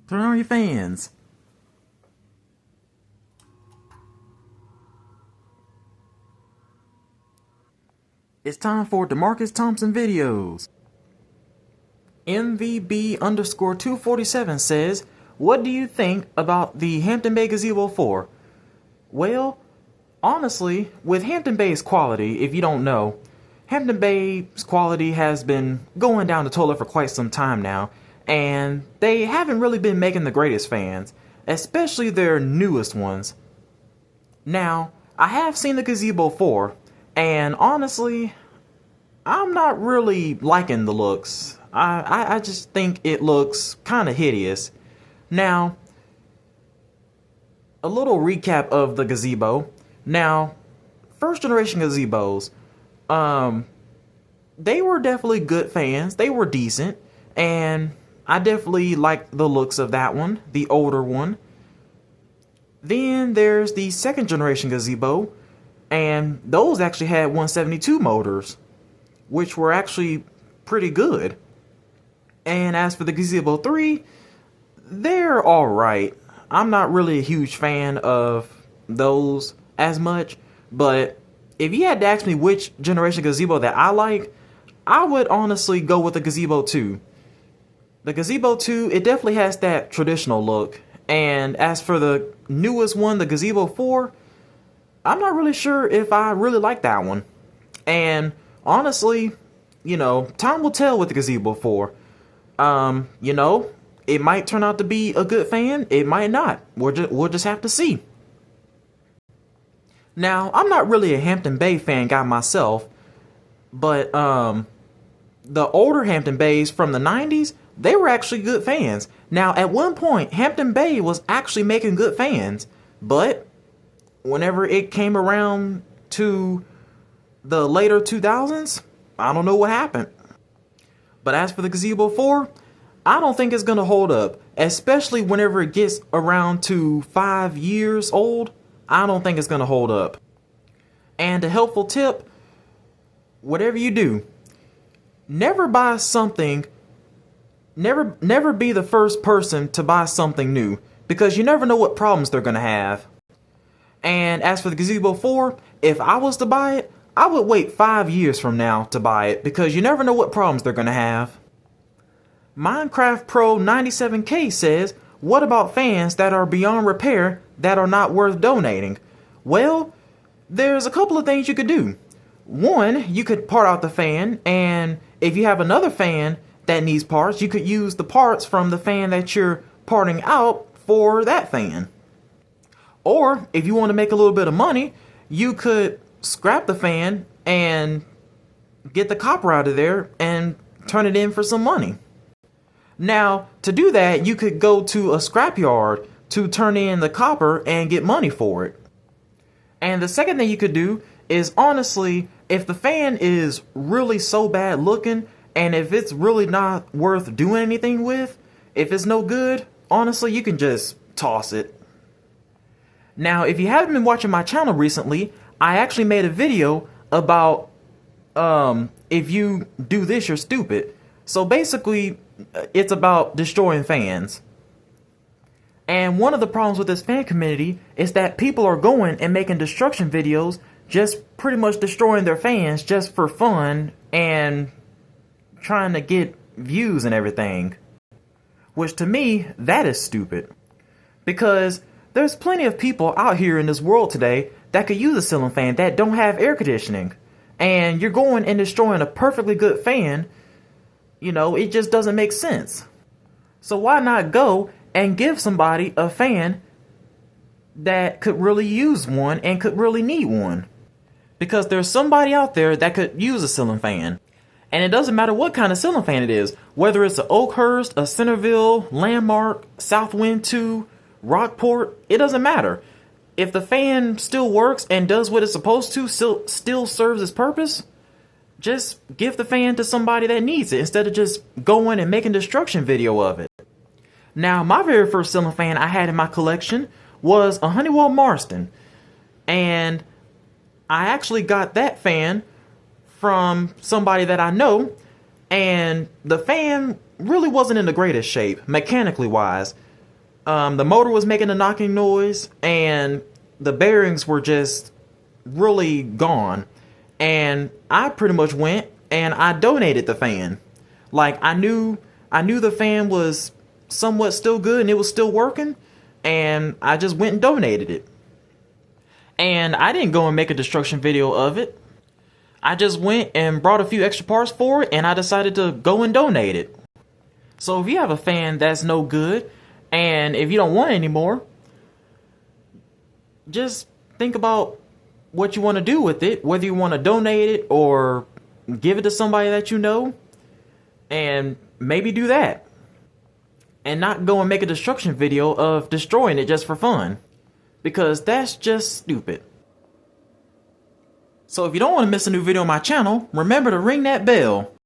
Turn on your fans. It's time for Demarkus Thompson videos. MVB_247 says, what do you think about the Hampton Bay Gazebo 4? Well, honestly, with Hampton Bay's quality, if you don't know, Hampton Bay's quality has been going down the toilet for quite some time now, and they haven't really been making the greatest fans, especially their newest ones. Now, I have seen the Gazebo 4, and honestly, I'm not really liking the looks. I just think it looks kind of hideous. Now, a little recap of the Gazebo. Now, first generation Gazebos, they were definitely good fans. They were decent, and I definitely liked the looks of that one, the older one. Then there's the second generation Gazebo, and those actually had 172 motors, which were actually pretty good. And as for the Gazebo 3, they're alright. I'm not really a huge fan of those as much, but if you had to ask me which generation Gazebo that I like, I would honestly go with the Gazebo 2. The Gazebo 2, it definitely has that traditional look. And as for the newest one, the Gazebo 4, I'm not really sure if I really like that one. And honestly, you know, time will tell with the Gazebo 4. You know, it might turn out to be a good fan, it might not. We'll just have to see. Now, I'm not really a Hampton Bay fan guy myself, but the older Hampton Bays from the 90s, they were actually good fans. Now, at one point, Hampton Bay was actually making good fans, but whenever it came around to the later 2000s, I don't know what happened. But as for the Gazebo 4, I don't think it's going to hold up, especially whenever it gets around to 5 years old. I don't think it's going to hold up. And a helpful tip, whatever you do, never buy something, never be the first person to buy something new, because you never know what problems they're going to have. And as for the Gazebo 4, if I was to buy it, I would wait 5 years from now to buy it, because you never know what problems they're going to have. Minecraft Pro 97K says, what about fans that are beyond repair that are not worth donating? Well, there's a couple of things you could do. One, you could part out the fan, and if you have another fan that needs parts, you could use the parts from the fan that you're parting out for that fan. Or, if you want to make a little bit of money, you could scrap the fan and get the copper out of there and turn it in for some money. Now, to do that, you could go to a scrapyard to turn in the copper and get money for it. And the second thing you could do is, honestly, if the fan is really so bad looking, and if it's really not worth doing anything with, if it's no good, honestly, you can just toss it. Now, if you haven't been watching my channel recently, I actually made a video about if you do this, you're stupid. So basically, it's about destroying fans. And one of the problems with this fan community is that people are going and making destruction videos, just pretty much destroying their fans just for fun and trying to get views and everything. Which to me, that is stupid. Because there's plenty of people out here in this world today that could use a ceiling fan that don't have air conditioning. And you're going and destroying a perfectly good fan. You know, it just doesn't make sense. So why not go and give somebody a fan that could really use one and could really need one? Because there's somebody out there that could use a ceiling fan. And it doesn't matter what kind of ceiling fan it is. Whether it's an Oakhurst, a Centerville, Landmark, Southwind 2, Rockport, it doesn't matter. If the fan still works and does what it's supposed to, still serves its purpose, just give the fan to somebody that needs it instead of just going and making a destruction video of it. Now, my very first ceiling fan I had in my collection was a Honeywell Marston. And I actually got that fan from somebody that I know, and the fan really wasn't in the greatest shape, mechanically wise. The motor was making a knocking noise, and the bearings were just really gone. And I pretty much went and I donated the fan. Like, I knew the fan was somewhat still good and it was still working, and I just went and donated it. And I didn't go and make a destruction video of it. I just went and brought a few extra parts for it, and I decided to go and donate it. So if you have a fan that's no good, and if you don't want it anymore, just think about what you want to do with it, whether you want to donate it or give it to somebody that you know, and maybe do that. And not go and make a destruction video of destroying it just for fun, because that's just stupid. So if you don't want to miss a new video on my channel, remember to ring that bell.